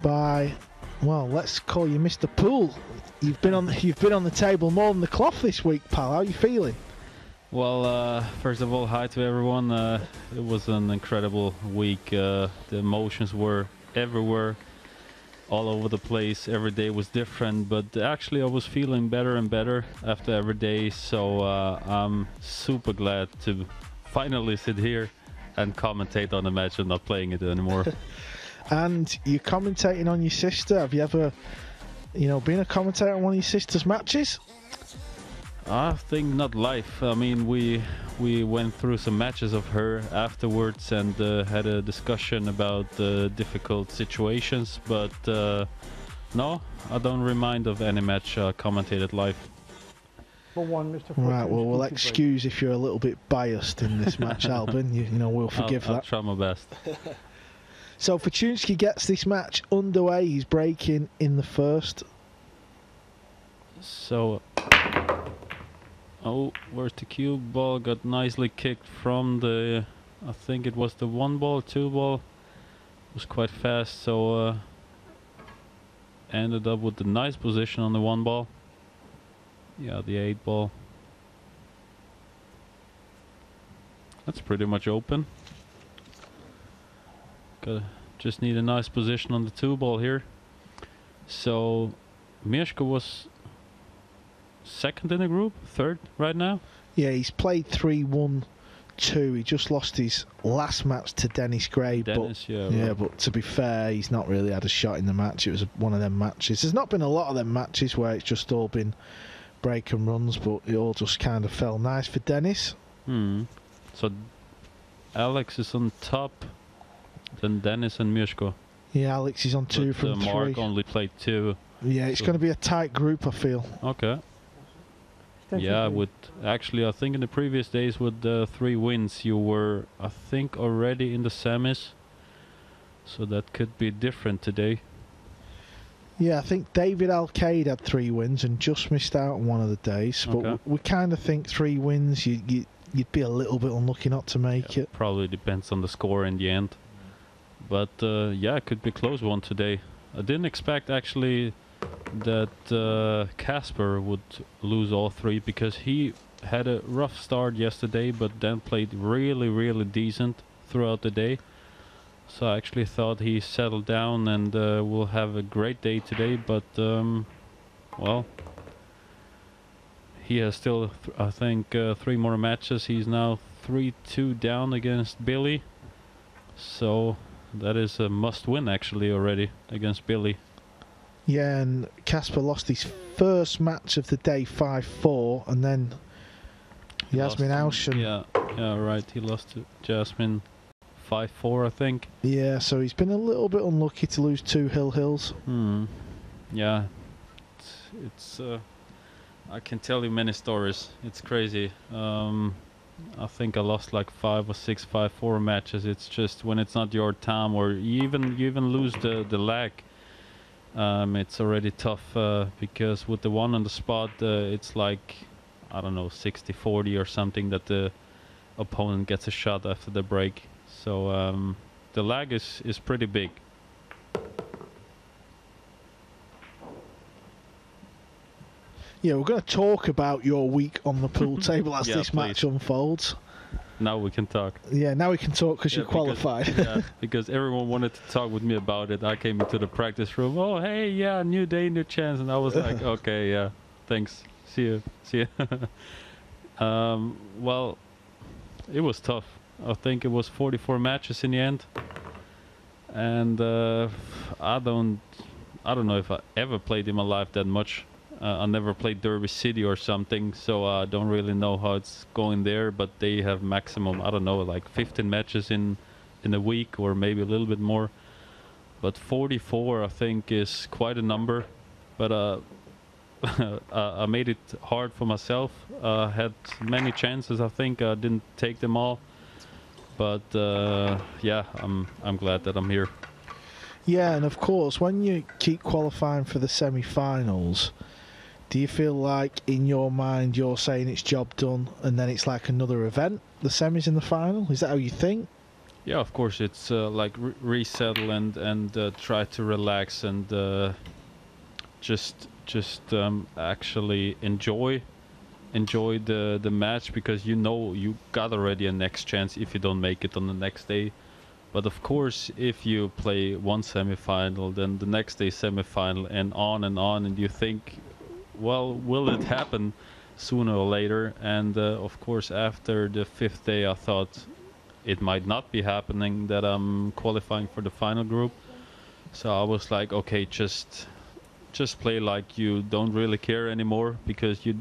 by, well, let's call you Mr. Poole. You've been on the table more than the cloth this week, pal. How are you feeling? Well, first of all, hi to everyone. It was an incredible week. The emotions were everywhere, all over the place. Every day was different, but actually I was feeling better and better after every day. So I'm super glad to finally sit here and commentate on the match and not playing it anymore. And you're commentating on your sister. Have you ever, been a commentator on one of your sister's matches? I think not live. I mean, we went through some matches of her afterwards and had a discussion about difficult situations. But no, I don't remind of any match commentated live. For one, Mr. Right. Well, we'll excuse if you're a little bit biased in this match, Albin. We'll forgive that. I'll try my best. So Fortunski gets this match underway. He's breaking in the first. So, where's the cue? Ball got nicely kicked from the, I think it was the 1 ball, 2 ball. It was quite fast, so ended up with the nice position on the 1 ball. Yeah, the 8 ball. That's pretty much open. Just need a nice position on the 2 ball here. So Mieszko was second in the group, third right now. Yeah, he's played 3-1-2. He just lost his last match to Dennis Gray. Dennis, but to be fair, he's not really had a shot in the match. It was one of them matches. There's not been a lot of them matches where it's just all been break and runs, but it all just kind of fell nice for Dennis. So Alex is on top. Then Dennis and Mieszko. Yeah, Alex is on 2 from 3. Mark only played 2. Yeah, it's going to be a tight group, I feel. Okay. Yeah, I think in the previous days with 3 wins, you were, I think, already in the semis. So that could be different today. Yeah, I think David Alcade had 3 wins and just missed out on one of the days. But we kind of think 3 wins, you'd be a little bit unlucky not to make it. Probably depends on the score in the end. But yeah, it could be a close one today. I didn't expect actually that Casper would lose all 3 because he had a rough start yesterday, but then played really, really decent throughout the day. So I actually thought he settled down and will have a great day today. But well, he has still, I think, 3 more matches. He's now 3-2 down against Billy. So that is a must-win actually already against Billy. Yeah, and Casper lost his first match of the day 5-4, and then Jasmin Ouschan. Yeah, right. He lost to Jasmin 5-4, I think. Yeah, so he's been a little bit unlucky to lose 2 hills. Yeah, it's I can tell you many stories. It's crazy. I think I lost like 5 or 6 5-4 matches. It's just when it's not your time, or you even lose the leg. It's already tough because with the 1 on the spot, it's like, I don't know, 60-40 or something that the opponent gets a shot after the break. So the lag is pretty big. Yeah, we're going to talk about your week on the pool table as this match unfolds. Now we can talk. Yeah, now we can talk because you're qualified. Yeah, because everyone wanted to talk with me about it. I came into the practice room. Oh, hey, yeah, new day, new chance. And I was like, okay, yeah, thanks. See you. Well, it was tough. I think it was 44 matches in the end. And I don't know if I ever played in my life that much. I never played Derby City or something, so I don't really know how it's going there, but they have maximum, I don't know, like 15 matches in a week or maybe a little bit more. But 44 I think is quite a number, but I made it hard for myself. I had many chances, I think I didn't take them all, but yeah, I'm glad that I'm here. Yeah, and of course when you keep qualifying for the semi-finals, do you feel like in your mind you're saying it's job done and then it's like another event, the semis and the final? Is that how you think? Yeah, of course, it's like resettle and try to relax and just actually enjoy the match, because you know you got already a next chance if you don't make it on the next day. But of course, if you play one semifinal, then the next day semifinal, and on, and you think, well, will it happen sooner or later? And of course, after the fifth day, I thought it might not be happening, that I'm qualifying for the final group. So I was like, okay, just play like you don't really care anymore, because you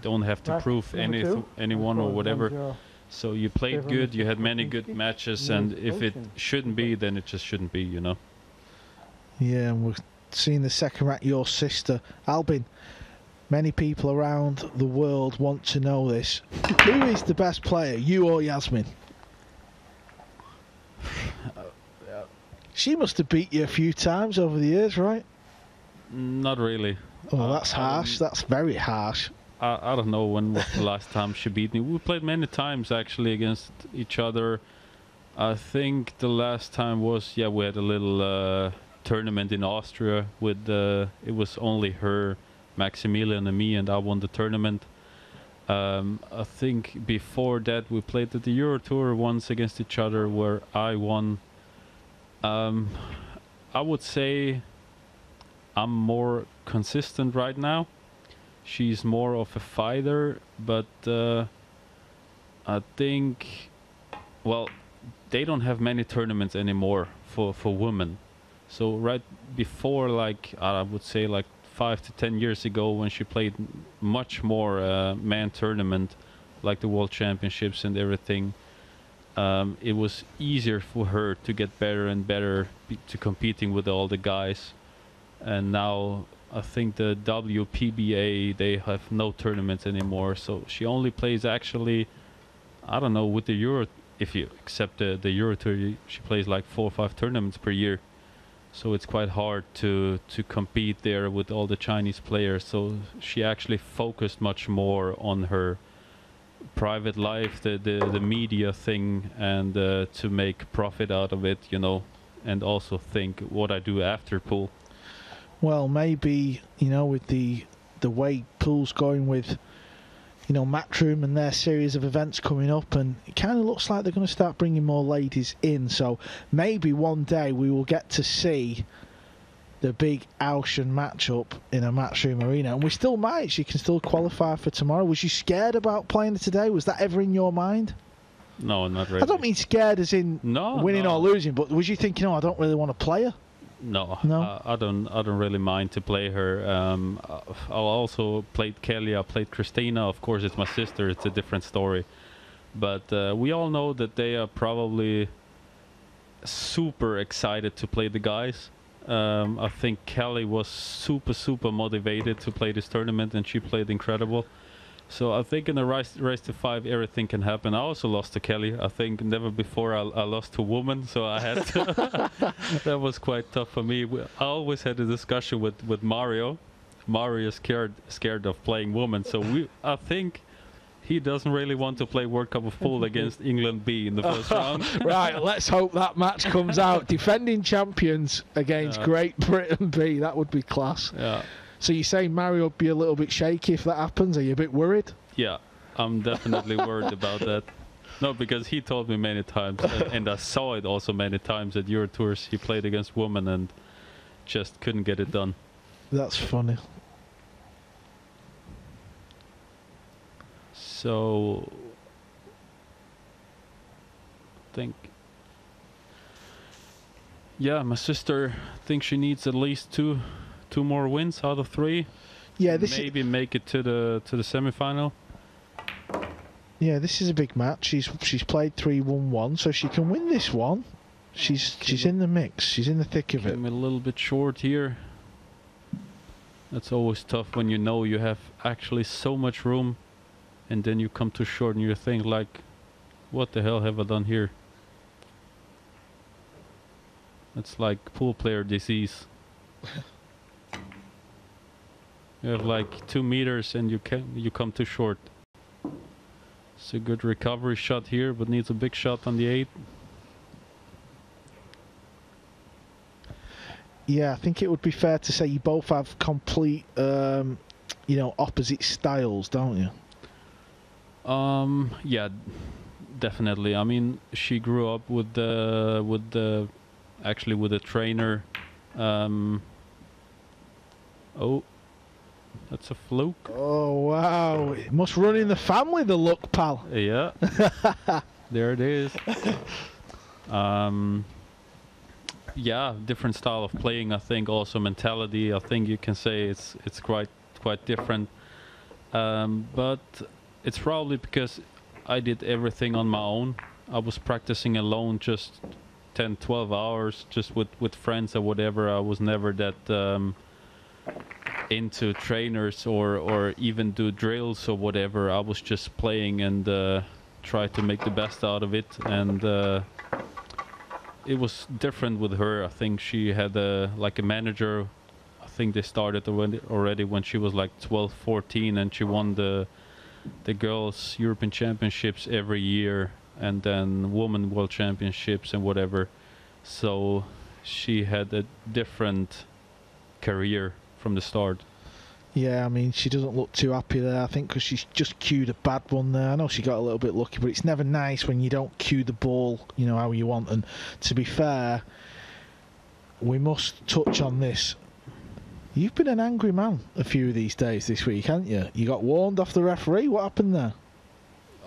don't have to Rack prove number two. anyone or whatever. 1-0. So you played Favor good, you Mr. had many good Fortunski. matches, and if it Ouschan. shouldn't be, then it just shouldn't be, you know. Yeah, and we're seeing the second rack, your sister. Albin, many people around the world want to know this. Who is the best player, you or Jasmin? She must have beat you a few times over the years, right? Not really. Oh, that's harsh. That's very harsh. I don't know when was the last time she beat me. We played many times actually against each other. I think the last time was, yeah, we had a little tournament in Austria with it was only her, Maximilian, and me, and I won the tournament. I think before that we played at the Euro Tour once against each other, where I won. I would say I'm more consistent right now. She's more of a fighter, but I think, well, they don't have many tournaments anymore for women. So right before, like, I would say like 5 to 10 years ago, when she played much more man tournament, like the World Championships and everything, it was easier for her to get better and better to competing with all the guys. And now I think the WPBA, they have no tournaments anymore, so she only plays actually, I don't know, with the Euro, if you accept the Euro Tour, she plays like 4 or 5 tournaments per year. So it's quite hard to compete there with all the Chinese players. So she actually focused much more on her private life, the media thing, and to make profit out of it, you know, and also think what I do after pool. Well, maybe, you know, with the way pool's going with, you know, Matchroom and their series of events coming up, and it kind of looks like they're going to start bringing more ladies in, so maybe one day we will get to see the big Ouschan matchup in a Matchroom arena, and we still might. She can still qualify for tomorrow. Was you scared about playing it today? Was that ever in your mind? No, not really. I don't mean scared as in winning or losing, but was you thinking, oh, I don't really want to play her? No, No? I don't really mind to play her. I also played Kelly, I played Christina. Of course, it's my sister, it's a different story. But we all know that they are probably super excited to play the guys. I think Kelly was super motivated to play this tournament, and she played incredible. So I think in the race to 5, everything can happen. I also lost to Kelly. I think never before I lost to a woman, so I had to that was quite tough for me. I always had a discussion with Mario. Mario is scared of playing women, so I think he doesn't really want to play World Cup of Pool against England B in the first round. Right, let's hope that match comes out. Defending champions against Great Britain B. That would be class. Yeah. So you say Mario would be a little bit shaky if that happens? Are you a bit worried? Yeah, I'm definitely worried about that. No, because he told me many times, and I saw it also many times at Euro Tours. He played against women and just couldn't get it done. That's funny. So, I think, yeah, my sister thinks she needs at least two more wins out of 3. Yeah, this maybe make it to the semi-final. Yeah, this is a big match. She's played 3-1-1, so she can win this one. She's in the mix. She's in the thick of it. I'm a little bit short here. That's always tough when you know you have actually so much room, and then you come too short and you think like, what the hell have I done here? It's like pool player disease. You have like 2 meters and you come too short. It's a good recovery shot here, but needs a big shot on the 8. yeah, I think it would be fair to say you both have complete, opposite styles, don't you? Yeah, definitely. I mean, she grew up with the actually with a trainer. Oh, that's a fluke. Oh wow! It must run in the family, the look, pal. Yeah, there it is. Yeah, different style of playing. I think also mentality. I think you can say it's quite different. But it's probably because I did everything on my own. I was practicing alone, just 10, 12 hours, just with friends or whatever. I was never that into trainers or even do drills or whatever. I was just playing and try to make the best out of it. And it was different with her. I think she had a manager. I think they started already when she was like 12, 14, and she won the girls European Championships every year, and then women World Championships and whatever. So she had a different career from the start. Yeah, I mean, she doesn't look too happy there, I think, because she's just cued a bad one there. I know she got a little bit lucky, but it's never nice when you don't cue the ball, how you want. And to be fair, we must touch on this. You've been an angry man a few of these days this week, haven't you? You got warned off the referee. What happened there?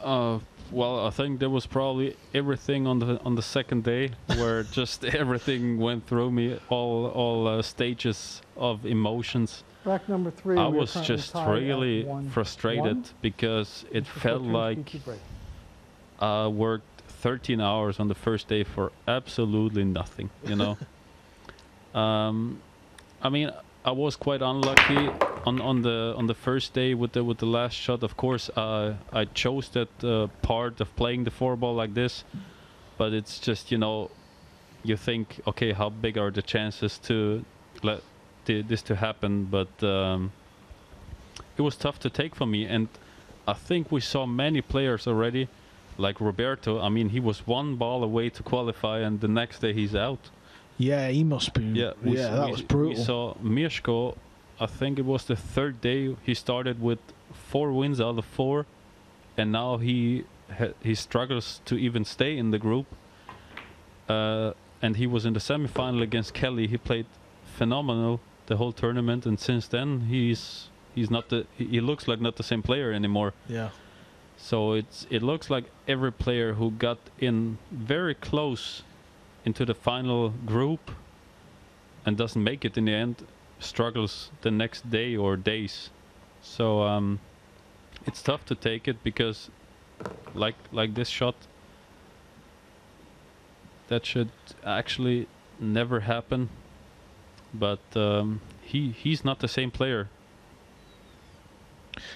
Well, I think there was probably everything on the second day where just everything went through me, all stages of emotions. Track number 3. I we are was currently just tied at really 1-1. frustrated because it Mr. felt Fortunski, like keep break. I worked 13 hours on the first day for absolutely nothing, I mean, I was quite unlucky on the first day with the last shot. Of course, I chose that part of playing the 4-ball like this, but it's just you think, okay, how big are the chances to let this to happen? But it was tough to take for me, and I think we saw many players already, like Roberto. I mean, he was 1 ball away to qualify, and the next day he's out. Yeah, he must be. Yeah, that was brutal. We saw Mieszko. I think it was the 3rd day. He started with 4 wins out of 4, and now he struggles to even stay in the group. And he was in the semi-final against Kelly. He played phenomenal the whole tournament, and since then he's not he looks like not the same player anymore. Yeah. So it looks like every player who got in very close into the final group and doesn't make it in the end struggles the next day or days. So it's tough to take it because like this shot, that should actually never happen, but he's not the same player.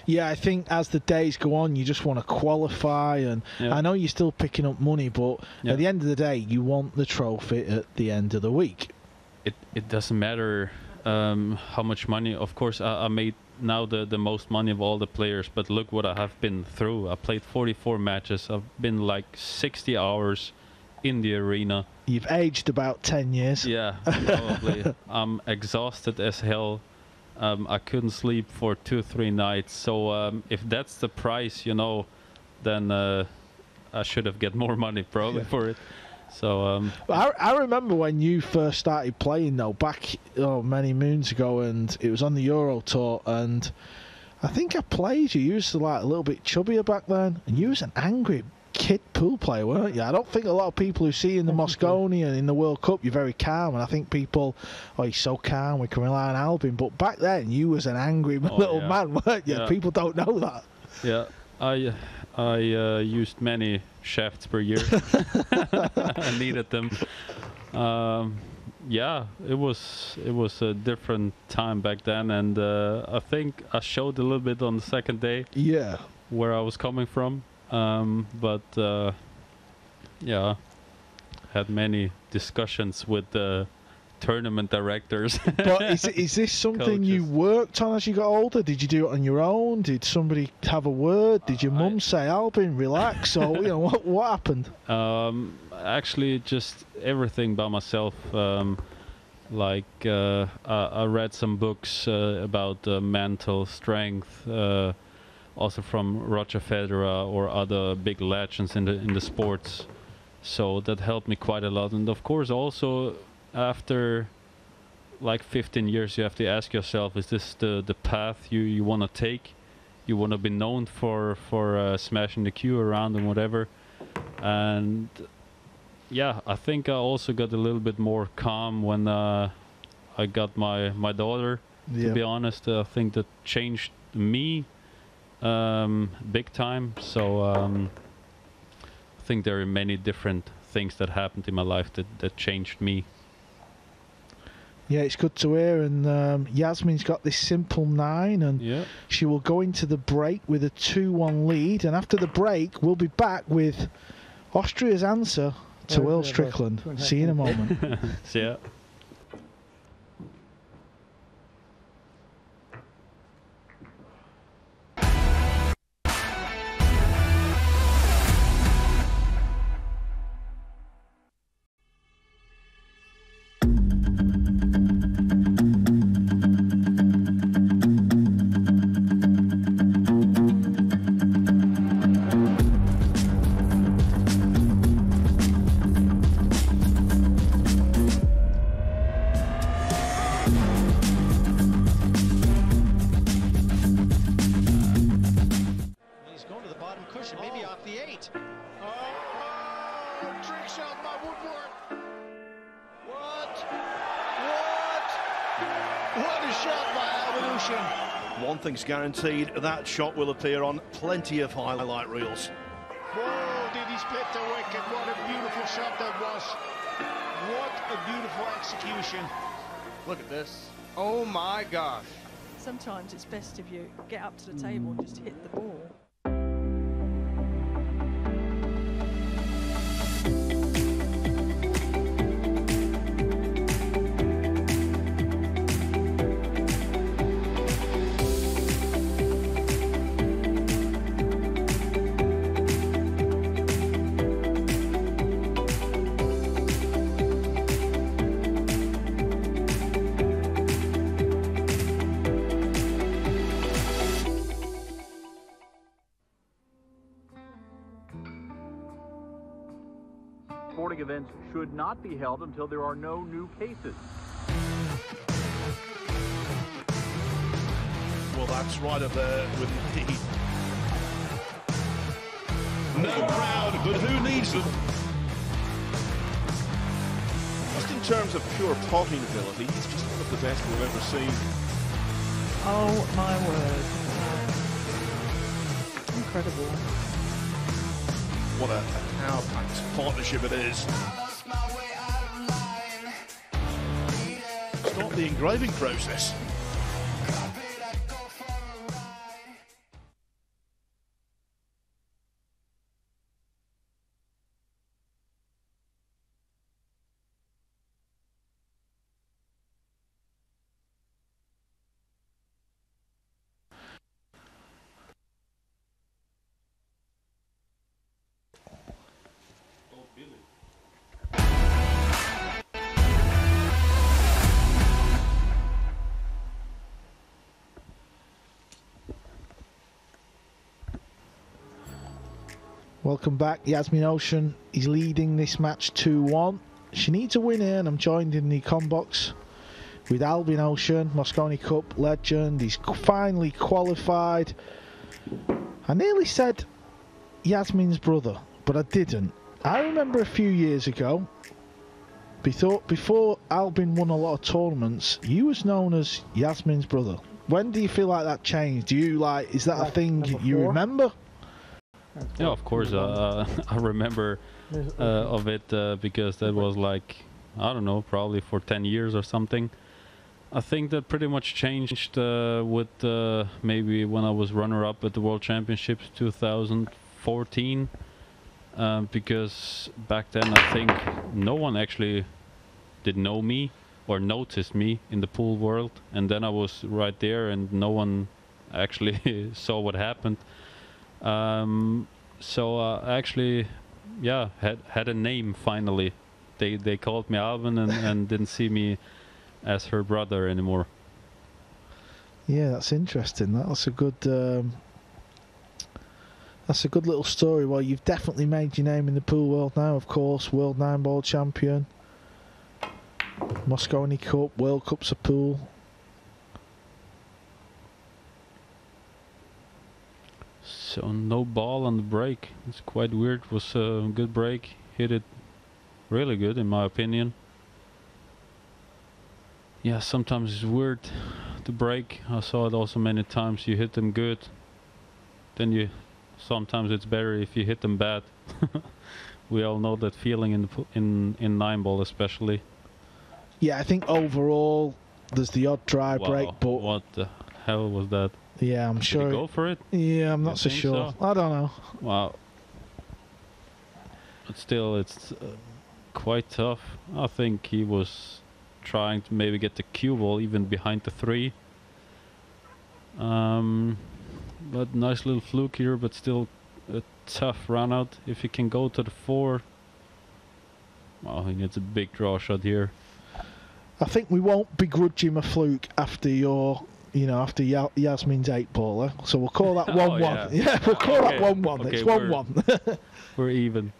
Yeah, I think as the days go on, you just want to qualify, and I know you're still picking up money, but at the end of the day, you want the trophy at the end of the week. It doesn't matter how much money. Of course, I made now the most money of all the players, but look what I have been through. I played 44 matches. I've been like 60 hours in the arena. You've aged about 10 years. Yeah, probably. I'm exhausted as hell. I couldn't sleep for 2-3 nights. So if that's the price, then I should have get more money probably for it. So I remember when you first started playing though, back many moons ago, and it was on the Euro Tour, and I think I played you. You was like a little bit chubbier back then, and you was an angry kid pool player, weren't you? I don't think a lot of people who see you in the Moscone and in the World Cup, you're very calm, and I think people, he's so calm, we can rely on Albin. But back then, you was an angry little man, weren't you? Yeah. People don't know that. Yeah, I used many shafts per year. I needed them. Yeah, it was a different time back then, and I think I showed a little bit on the second day. Yeah, where I was coming from. But yeah, had many discussions with the tournament directors. But is this something coaches. You worked on as you got older? Did you do it on your own? Did somebody have a word? Did your mum say, Albin, relax? Or what happened? Actually, just everything by myself. Like I read some books about mental strength, also from Roger Federer or other big legends in the sports. So that helped me quite a lot. And of course, also after like 15 years, you have to ask yourself: is this the path you want to take? You want to be known for smashing the cue around and whatever. And yeah, I think I also got a little bit more calm when I got my daughter. To be honest, I think that changed me big time. So I think there are many different things that happened in my life that changed me. Yeah, it's good to hear. And Jasmin's got this simple 9, and she will go into the break with a 2-1 lead. And after the break, we'll be back with Austria's answer to Will Strickland. See you in a moment. See ya. One thing's guaranteed, that shot will appear on plenty of highlight reels. Whoa, did he split the wicket? What a beautiful shot that was. What a beautiful execution. Look at this. Oh my gosh. Sometimes it's best if you get up to the table and just hit the ball. Sporting events should not be held until there are no new cases. Well, that's right up there with the no crowd, but who needs them? Just in terms of pure potting ability, he's just one of the best we've ever seen. Oh my word. Incredible. What a power-packed partnership it is. Start the engraving process. Welcome back. Jasmin Ouschan is leading this match 2-1. She needs a win here, and I'm joined in the combox with Albin Ouschan, Mosconi Cup legend. He's finally qualified. I nearly said Jasmin's brother, but I didn't. I remember a few years ago, before Albin won a lot of tournaments, you was known as Jasmin's brother. When do you feel like that changed? Do you is that a thing you remember? Yeah, of course. I remember of it because that was like, I don't know, probably for 10 years or something. I think that pretty much changed with maybe when I was runner-up at the World Championships 2014. Because back then I think no one actually did know me or noticed me in the pool world. And then I was right there and no one actually saw what happened. So actually, yeah, had a name finally. They called me Alvin and didn't see me as her brother anymore. Yeah, that's interesting. That's a good. That's a good little story. Well, you've definitely made your name in the pool world now, of course. World 9-ball champion. Mosconi Cup, World Cup's a pool. So no ball on the break. It's quite weird. It was a good break. Hit it really good in my opinion. Yeah, sometimes it's weird to break. I saw it also many times. You hit them good, then you sometimes it's better if you hit them bad. We all know that feeling in 9-ball especially. Yeah, I think overall there's the odd dry break, but what the hell was that? yeah, I'm sure. Did he go for it? Yeah, I'm not so think sure. so? I don't know. Wow. But still, it's quite tough. I think he was trying to maybe get the cue ball even behind the 3. But nice little fluke here, but still a tough run out. If he can go to the 4. Well, he needs a big draw shot here. I think we won't begrudge him a fluke after your, after Jasmin's 8-baller. So we'll call that 1-1. yeah. Yeah, we'll call that 1-1. Okay, It's 1-1. We're even.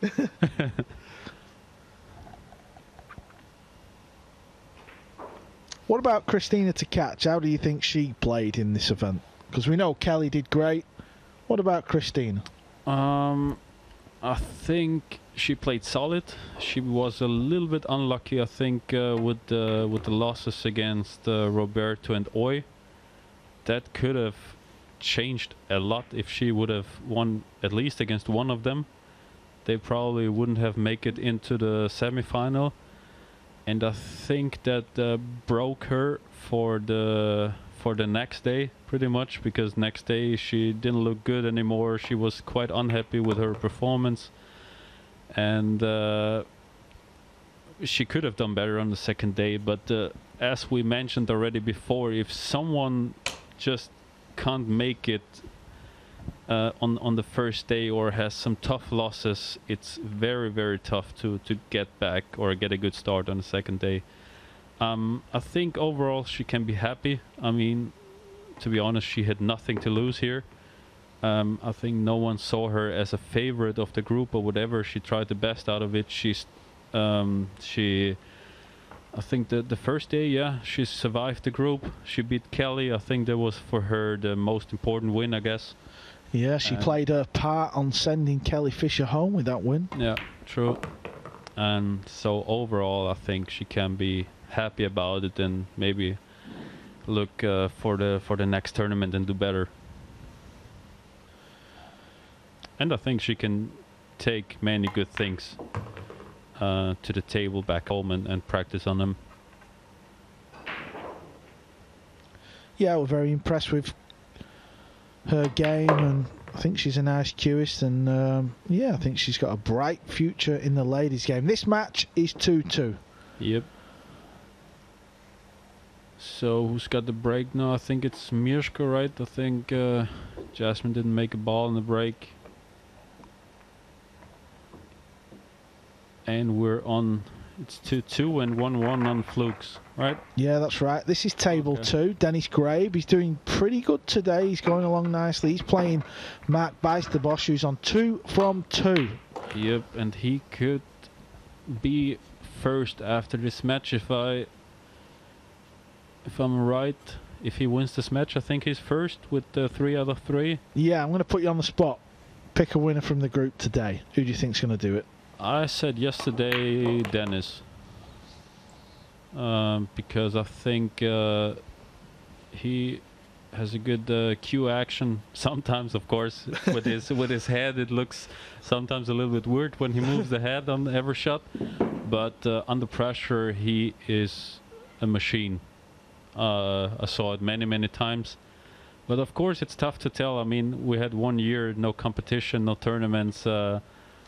What about Christina to catch? How do you think she played in this event? Because we know Kelly did great. What about Christina? I think she played solid. She was a little bit unlucky, I think, with the losses against Roberto and Oy. That could have changed a lot if she would have won at least against one of them. They probably wouldn't have made it into the semi-final. And I think that broke her for the next day pretty much, because next day she didn't look good anymore. She was quite unhappy with her performance, and she could have done better on the second day. But as we mentioned already before, if someone just can't make it on the first day or has some tough losses, it's very, very tough to get back or get a good start on the second day. I think overall she can be happy. I mean, to be honest, she had nothing to lose here. I think no one saw her as a favorite of the group or whatever. She tried the best out of it. I think the first day, yeah, she survived the group. She beat Kelly. I think that was for her the most important win, I guess. Yeah, she played her part on sending Kelly Fisher home with that win. Yeah, true. And so overall, I think she can be happy about it and maybe look for the next tournament and do better. And I think she can take many good things to the table back home and practice on them. Yeah, we're very impressed with her game, and I think she's a nice cueist, and yeah, I think she's got a bright future in the ladies game. This match is 2-2. Yep. So who's got the break now? I think it's Mieszko, right? I think Jasmin didn't make a ball in the break. And we're on, it's 2-2 and 1-1 on flukes, right? Yeah, that's right. This is table 2. Dennis Grabe, he's doing pretty good today. He's going along nicely. He's playing Mark Beisterbosch, who's on 2 from 2. Yep, and he could be first after this match if I'm right. If he wins this match, I think he's first with 3 out of 3. Yeah, I'm going to put you on the spot. Pick a winner from the group today. Who do you think's going to do it? I said yesterday Dennis, because I think he has a good cue action. Sometimes, of course, with his head, it looks sometimes a little bit weird when he moves the head on every shot. But under pressure, he is a machine. I saw it many times. But of course, it's tough to tell. I mean, we had 1 year, no competition, no tournaments.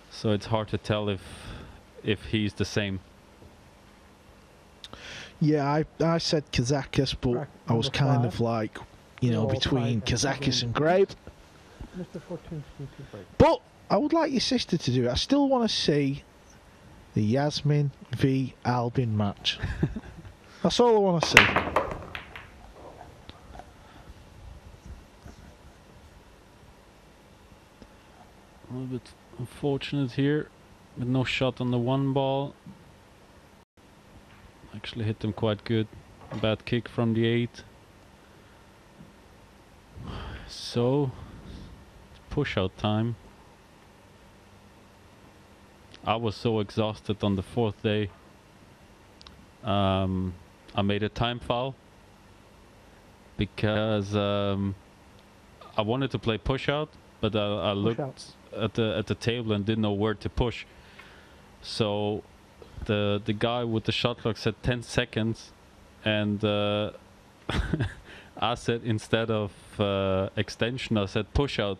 So it's hard to tell if he's the same. Yeah, I said Kazakis, but I was kind of like, between Kazakis and Grabe. Mr. Fortunski to break. But I would like your sister to do it. I still want to see the Jasmin v Albin match. That's all I want to see. A little bit unfortunate here, with no shot on the one ball. Actually hit them quite good. Bad kick from the 8. So, push out time. I was so exhausted on the 4th day. I made a time foul because I wanted to play push out, but I looked at the table and didn't know where to push. So the guy with the shot clock said 10 seconds, and I said, instead of extension, I said push out.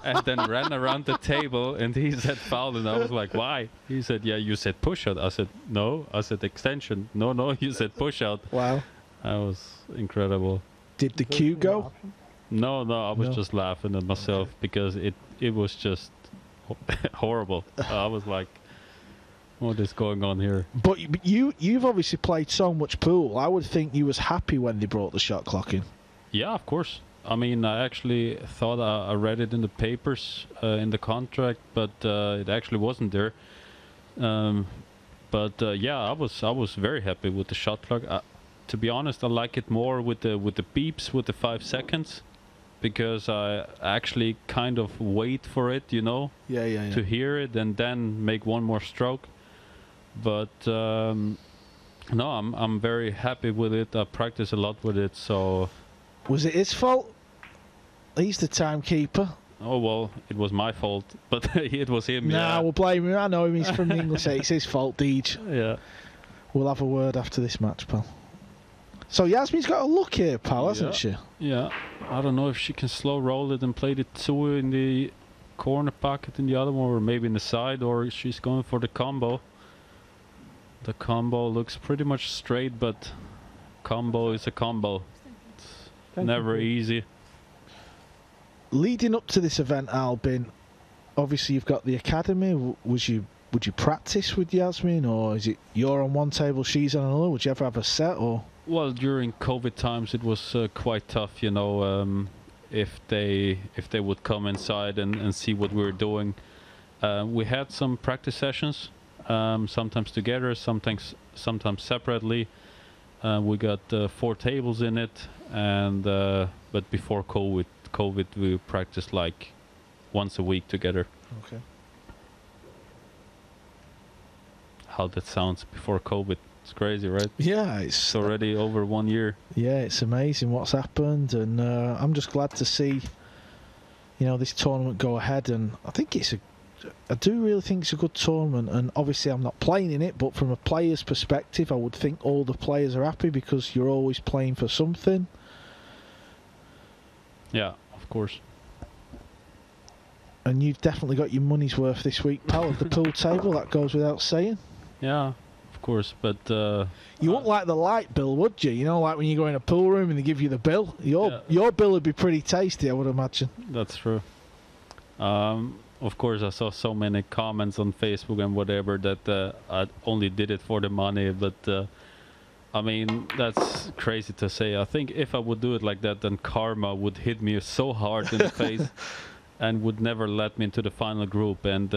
And then ran around the table, and he said foul, and I was like, why? He said, yeah, you said push out. I said, no, I said extension. No, you said push out. Wow. That was incredible. Did the cue go? No, I was just laughing at myself because it was just horrible. I was like, what is going on here? But you've obviously played so much pool. I would think you was happy when they brought the shot clock in. Yeah, of course. I mean, I actually thought I read it in the papers, in the contract, but it actually wasn't there. Yeah, I was very happy with the shot clock. To be honest, I like it more with the beeps, with the 5 seconds, because I actually kind of wait for it, you know, to hear it and then make one more stroke. But no, I'm very happy with it. I practice a lot with it, so. Was it his fault? He's the timekeeper. Oh well, it was my fault, but it was him. Nah, we'll blame him. I know him. He's from the English. It's his fault, Deej. Yeah. We'll have a word after this match, pal. So Yasmin's got a look here, pal, hasn't she? Yeah. I don't know if she can slow roll it and play the 2 in the corner pocket in the other one, or maybe in the side, or she's going for the combo. The combo looks pretty much straight, but combo is a combo. It's never easy. Leading up to this event, Albin, obviously you've got the academy. Would you practice with Yasmin, or is it you're on one table, she's on another? Would you ever have a set, or? Well, during COVID times, it was quite tough, you know. If they would come inside and see what we were doing, we had some practice sessions, sometimes together, sometimes separately. We got 4 tables in it, and but before COVID, we practiced like once a week together. Okay. How that sounds before COVID. It's crazy, right? Yeah, it's already over 1 year. Yeah, it's amazing what's happened, and I'm just glad to see, you know, this tournament go ahead. And I think I do really think it's a good tournament. And obviously, I'm not playing in it, but from a player's perspective, I would think all the players are happy because you're always playing for something. Yeah, of course. And you've definitely got your money's worth this week, pal, at the pool table. That goes without saying. Yeah, of course, but you wouldn't like the light bill, would you? You know, like when you go in a pool room and they give you the bill. Your bill would be pretty tasty, I would imagine. That's true. Of course, I saw so many comments on Facebook and whatever that I only did it for the money, but I mean, that's crazy to say. I think if I would do it like that, then karma would hit me so hard in the face and would never let me into the final group. And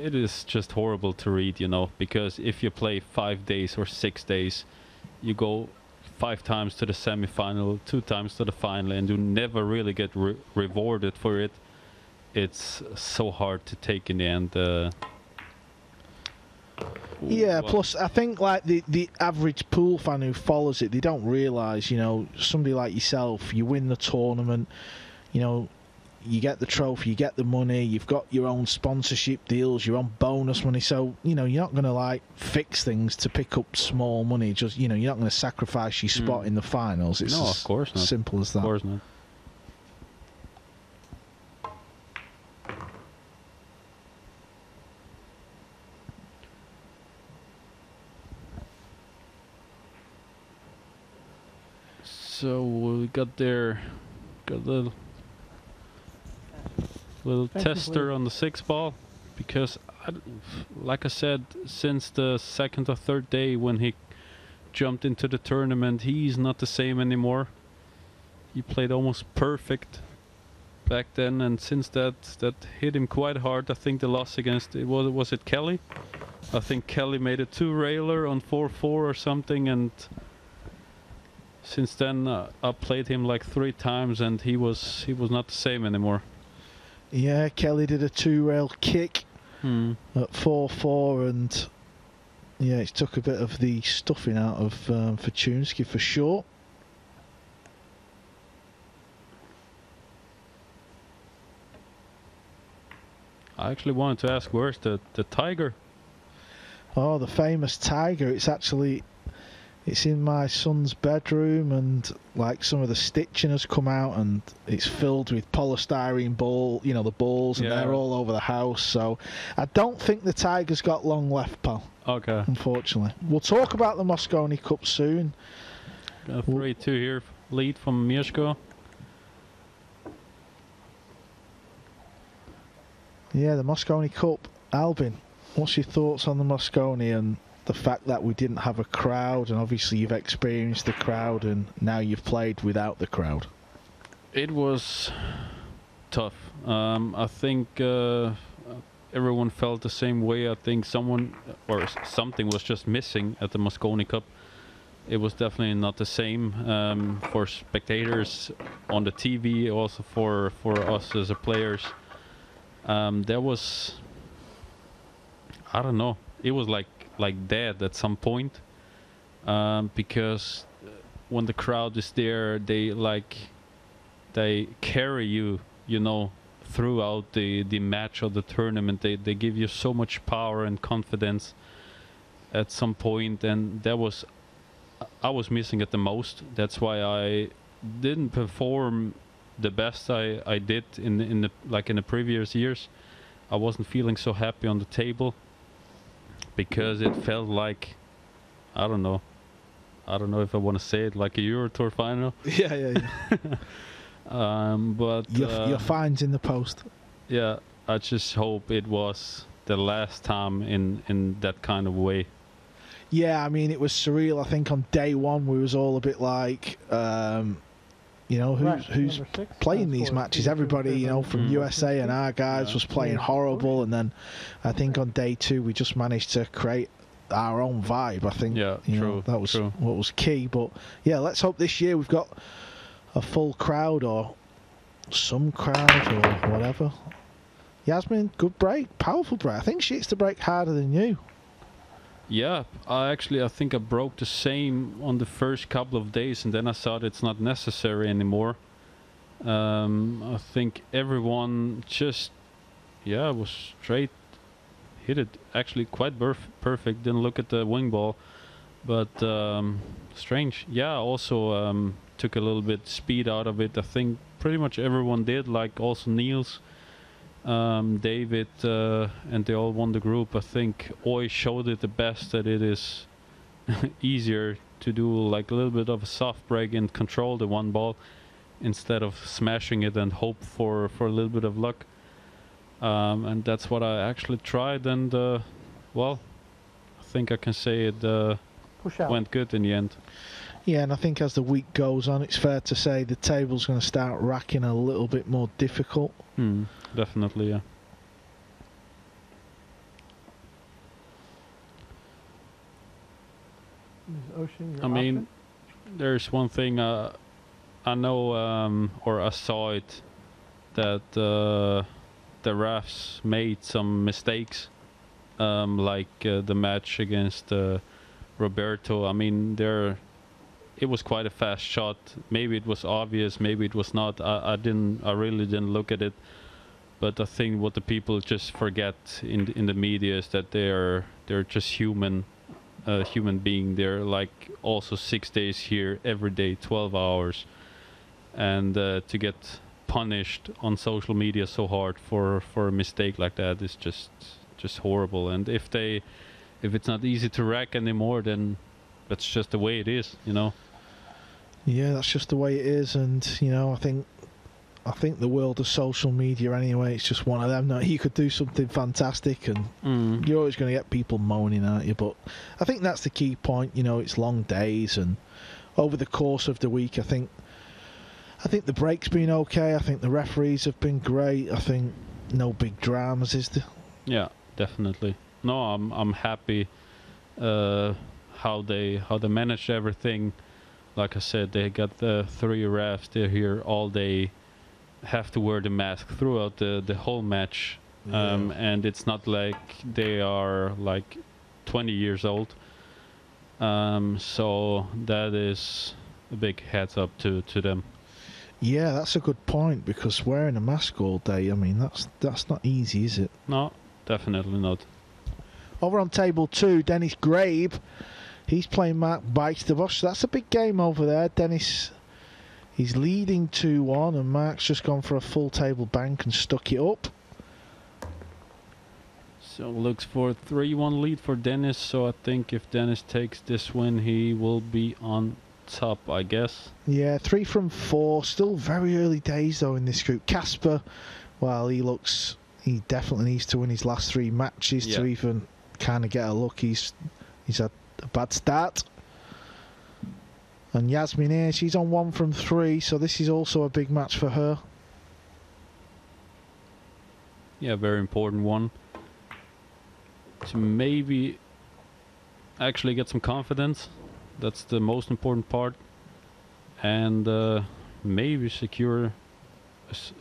it is just horrible to read, you know, because if you play 5 days or 6 days, you go 5 times to the semi-final, 2 times to the final, and you never really get rewarded for it. It's so hard to take in the end. Yeah, plus I think like the average pool fan who follows it, they don't realise, you know, somebody like yourself, you win the tournament, you know, you get the trophy, you get the money, you've got your own sponsorship deals, your own bonus money, so, you know, you're not going to like fix things to pick up small money, just, you know, you're not going to sacrifice your spot in the finals. It's no, of course not. Simple as that. Of course not. So we got a little tester on the 6 ball, because like I said, since the 2nd or 3rd day when he jumped into the tournament, he's not the same anymore. He played almost perfect back then, and since that hit him quite hard. I think the loss against was it Kelly? I think Kelly made a 2-railer on 4-4 or something, and since then I played him like 3 times, and he was not the same anymore. Yeah, Kelly did a 2-rail kick at 4-4, and yeah, it took a bit of the stuffing out of Fortunski for sure. I actually wanted to ask, where's the tiger? Oh, the famous tiger. It's in my son's bedroom, and like some of the stitching has come out, and it's filled with polystyrene the balls, and they're all over the house. So I don't think the tiger's got long left, pal. Okay. Unfortunately. We'll talk about the Mosconi Cup soon. 3-2 here, lead from Mieszko. Yeah, the Mosconi Cup. Albin, what's your thoughts on the Mosconi and the fact that we didn't have a crowd, and obviously you've experienced the crowd and now you've played without the crowd? It was tough. I think everyone felt the same way. I think someone or something was just missing at the Mosconi Cup. It was definitely not the same for spectators on the TV, also for us as a players. There was, I don't know, it was like dead at some point, because when the crowd is there, they carry you, throughout the match or the tournament. They give you so much power and confidence at some point, and I was missing it the most. That's why I didn't perform the best I did in the previous years. I wasn't feeling so happy on the table because it felt like, I don't know if I want to say it, like a Euro Tour final. Yeah. But your fine's in the post. Yeah, I just hope it was the last time in that kind of way. Yeah, I mean, it was surreal. I think on day one we was all a bit like, who's playing these matches? Everybody, from USA and our guys was playing horrible, and then I think on day 2 we just managed to create our own vibe. I think that was what was key. But yeah, let's hope this year we've got a full crowd or some crowd or whatever. Jasmin, good break, powerful break. I think she hits the break harder than you. Yeah, I think I broke the same on the first couple of days, and then I thought it's not necessary anymore. I think everyone just, was straight, hit it actually quite perfect. Didn't look at the wing ball, but strange. Yeah, also took a little bit speed out of it. I think pretty much everyone did, like also Niels. David and they all won the group. I think Oi showed it the best, that it is easier to do like a little bit of a soft break and control the one ball instead of smashing it and hope for a little bit of luck. And that's what I actually tried, and I think I can say it went good in the end. Yeah, and I think as the week goes on, it's fair to say the table's going to start racking a little bit more difficult. Definitely, yeah. Ms. Ouschan, I mean, there's one thing I know, or I saw it, that the refs made some mistakes, like the match against Roberto. I mean, it was quite a fast shot. Maybe it was obvious, maybe it was not. I really didn't look at it. But I think what the people just forget in the media is that they're just human being. They're like also 6 days here every day, 12 hours, and to get punished on social media so hard for a mistake like that is just horrible. And if it's not easy to rack anymore, then that's just the way it is, Yeah, that's just the way it is, and I think I think the world of social media anyway, it's just one of them. No, you could do something fantastic and you're always going to get people moaning at you. But I think that's the key point. You know, it's long days, and over the course of the week, I think the break's been okay. I think the referees have been great. I think no big dramas, is there? Yeah, definitely. No, I'm happy how they managed everything. Like I said, they got the 3 refs. They're here all day. Have to wear the mask throughout the whole match, and it's not like they are like 20 years old. So that is a big heads up to them. Yeah, that's a good point, because wearing a mask all day, I mean, that's not easy, is it? No, definitely not. Over on table 2, Dennis Grabe. He's playing Mark Bijsterbosch. That's a big game over there. Dennis, he's leading 2-1, and Mark's just gone for a full table bank and stuck it up. So looks for a 3-1 lead for Dennis. So I think if Dennis takes this win, he will be on top, I guess. Yeah, 3 from 4. Still very early days though in this group. Casper, well, he definitely needs to win his last 3 matches to even kind of get a look. He's had a bad start. And Jasmin here, she's on 1 from 3, so this is also a big match for her. Yeah, very important one. To maybe actually get some confidence. That's the most important part. And maybe secure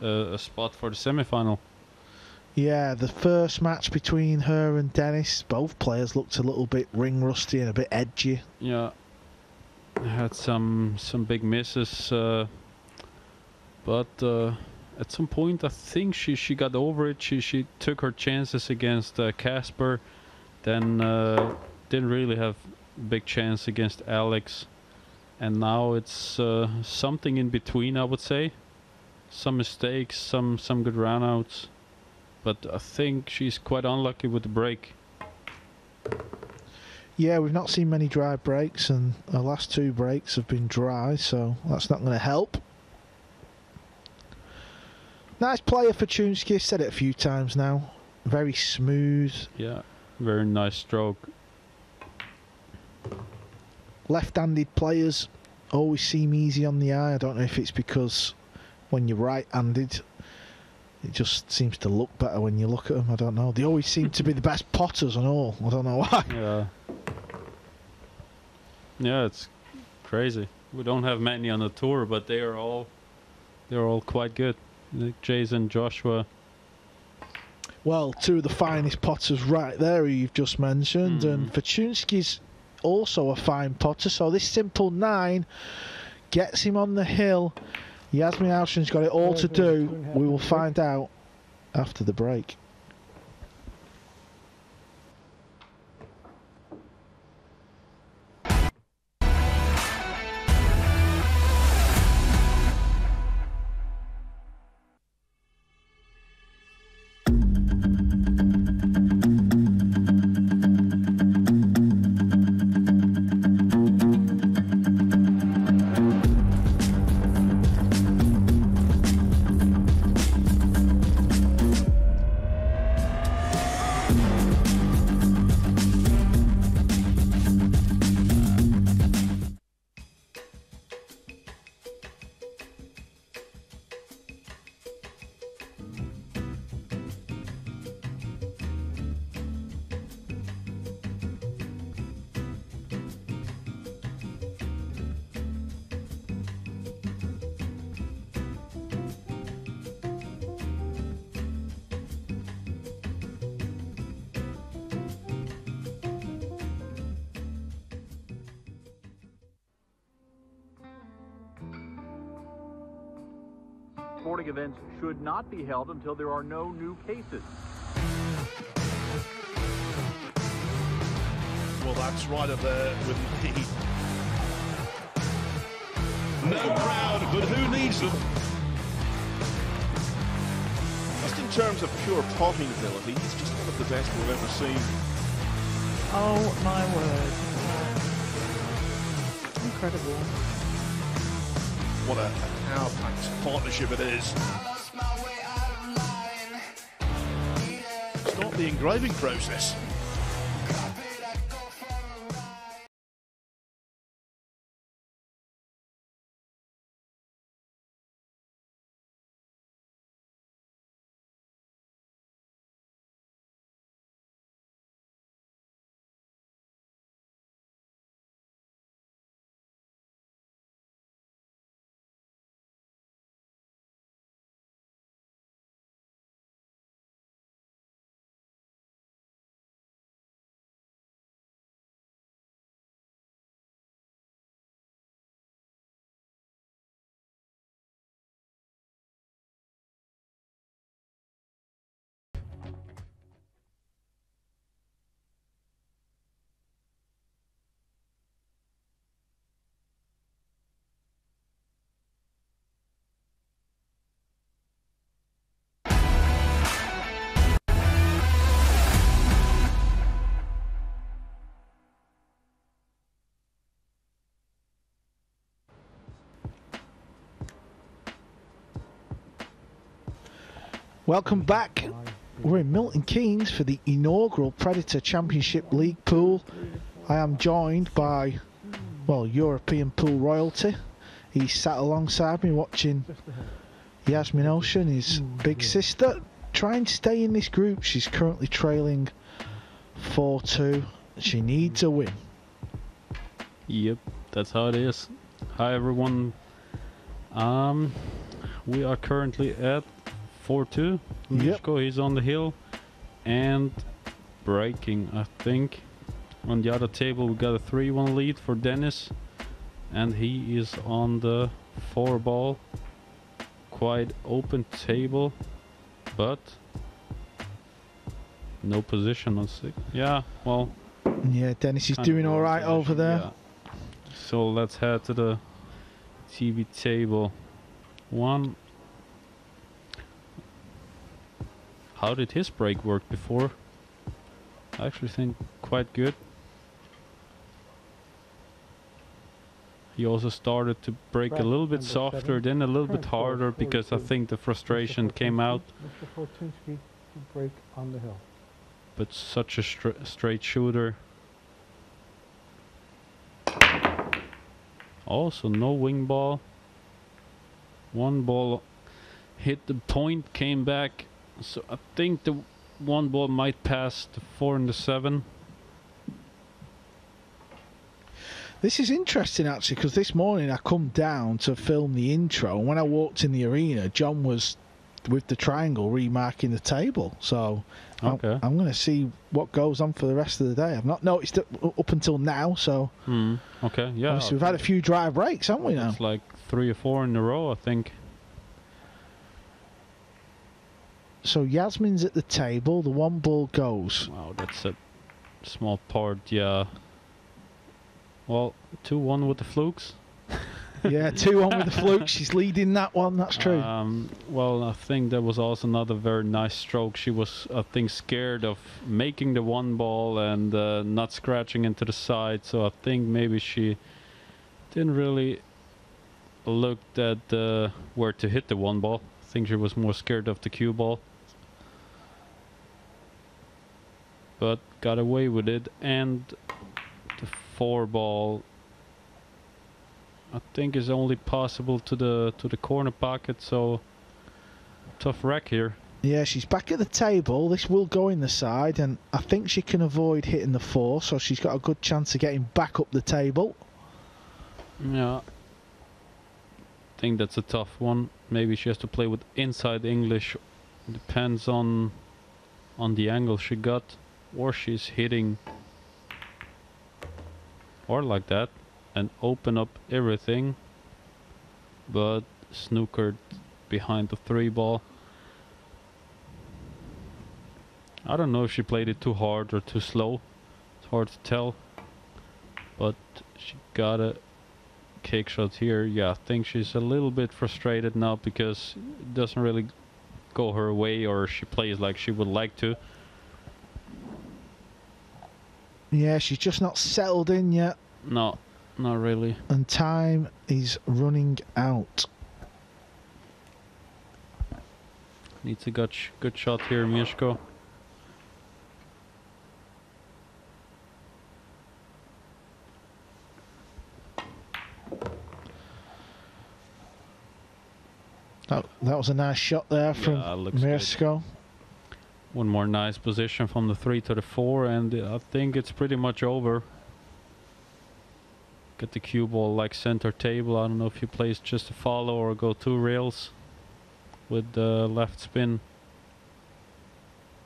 a spot for the semi-final. Yeah, the first match between her and Dennis, both players looked a little bit ring rusty and a bit edgy. Yeah, had some big misses, but at some point I think she got over it. She took her chances against Casper, then didn't really have a big chance against Alex, and now it's something in between, I would say. Some mistakes, some good runouts. But I think she's quite unlucky with the break. Yeah, we've not seen many dry breaks, and our last 2 breaks have been dry, so that's not going to help. Nice player for Fortunski, said it a few times now. Very smooth. Yeah, very nice stroke. Left-handed players always seem easy on the eye. I don't know if it's because when you're right-handed, it just seems to look better when you look at them. I don't know. They always seem to be the best potters and all. I don't know why. Yeah. Yeah, it's crazy. We don't have many on the tour, but they're all quite good. Like Jason, Joshua. Well, 2 of the finest potters right there who you've just mentioned, and Fortunski's also a fine potter. So this simple 9 gets him on the hill. Jasmin Ouschan's got it all to do. We will find out after the break. Sporting events should not be held until there are no new cases. Well, that's right up there with the... No crowd, but who needs them? Just in terms of pure potting ability, he's just one of the best we've ever seen. Oh my word. Incredible. what a power-packed partnership it is. Start the engraving process. Welcome back. We're in Milton Keynes for the inaugural Predator Championship League pool. I am joined by, well, European pool royalty. He's sat alongside me watching Jasmin Ouschan, his big sister, trying to stay in this group. She's currently trailing 4-2. She needs a win. Yep, that's how it is. Hi everyone. We are currently at 4-2. Yep. Mieszko, he's on the hill and breaking, I think. On the other table we got a 3-1 lead for Dennis, and he is on the 4-ball. Quite open table, but no position on 6. Yeah, well. Yeah, Dennis is doing all right over there. Yeah. So let's head to the TV table. 1. How did his break work before? I actually think quite good. He also started to break a little bit softer, then a little bit harder, because I think the frustration came out. Mr. Fortunski to break on the hill. But such a straight shooter. Also no wing ball. One ball hit the point, came back. So I think the one ball might pass the 4 and the 7. This is interesting actually, because this morning I come down to film the intro, and when I walked in the arena, John was with the triangle remarking the table. So okay. I'm going to see what goes on for the rest of the day. I've not noticed it up until now. So okay, yeah. obviously we've had a few dry breaks, haven't we now? It's like 3 or 4 in a row, I think. So Jasmin's at the table, the one ball goes. Wow, that's a small part, yeah. Well, 2-1 with the flukes. Yeah, 2-1 with the fluke. She's leading that one, that's true. Well, I think that was also another very nice stroke. She was, I think, scared of making the one ball and not scratching into the side. So I think maybe she didn't really look at where to hit the one ball. I think she was more scared of the cue ball. But got away with it, and the 4-ball I think is only possible to the corner pocket, so tough wreck here. Yeah, she's back at the table. This will go in the side, and I think she can avoid hitting the 4, so she's got a good chance of getting back up the table. Yeah, I think that's a tough one. Maybe she has to play with inside English. Depends on the angle she got, or she's hitting or like that and open up everything, but snookered behind the 3-ball. I don't know if she played it too hard or too slow. It's hard to tell, but she got a cake shot here. Yeah, I think she's a little bit frustrated now because it doesn't really go her way, or she plays like she would like to. Yeah, she's just not settled in yet. No, Not really. And time is running out. Needs a good shot here, Mieszko. That was a nice shot there from Mieszko. One more nice position from the 3 to the 4, and I think it's pretty much over. Get the cue ball like center table. I don't know if he plays just a follow or go 2 rails with the left spin.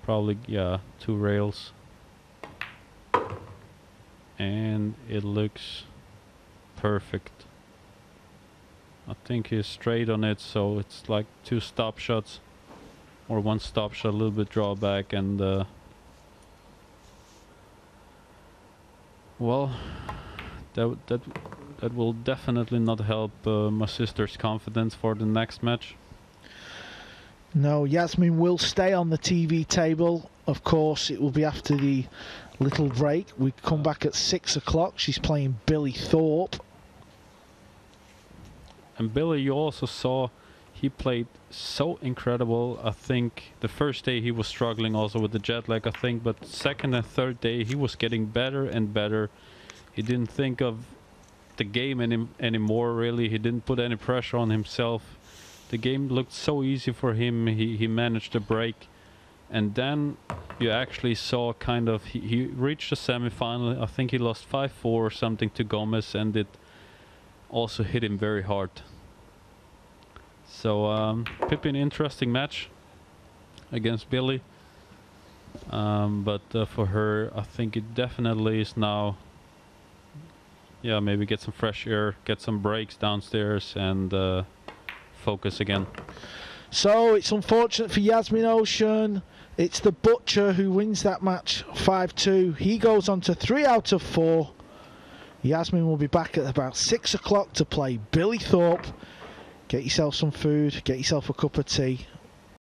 Probably, yeah, 2 rails. And it looks perfect. I think he's straight on it, so it's like 2 stop shots. Or 1 stop shot, a little bit drawback, and well, that will definitely not help my sister's confidence for the next match. No, Jasmin will stay on the TV table. Of course, it will be after the little break. We come back at 6 o'clock. She's playing Billy Thorpe. And Billy, you also saw, he played so incredible. I think the first day he was struggling also with the jet lag, I think, but second and third day he was getting better and better. He didn't think of the game anymore, really. He didn't put any pressure on himself. The game looked so easy for him. He managed to break. And then you actually saw kind of, he reached the semi-final. I think he lost 5-4 or something to Gomez, and it also hit him very hard. So could be an interesting match against Billy, but for her, I think it definitely is now. Yeah, maybe get some fresh air, get some breaks downstairs, and focus again. So it's unfortunate for Jasmin Ouschan. It's the Butcher who wins that match 5-2. He goes on to 3 out of 4. Jasmin will be back at about 6 o'clock to play Billy Thorpe. Get yourself some food, get yourself a cup of tea,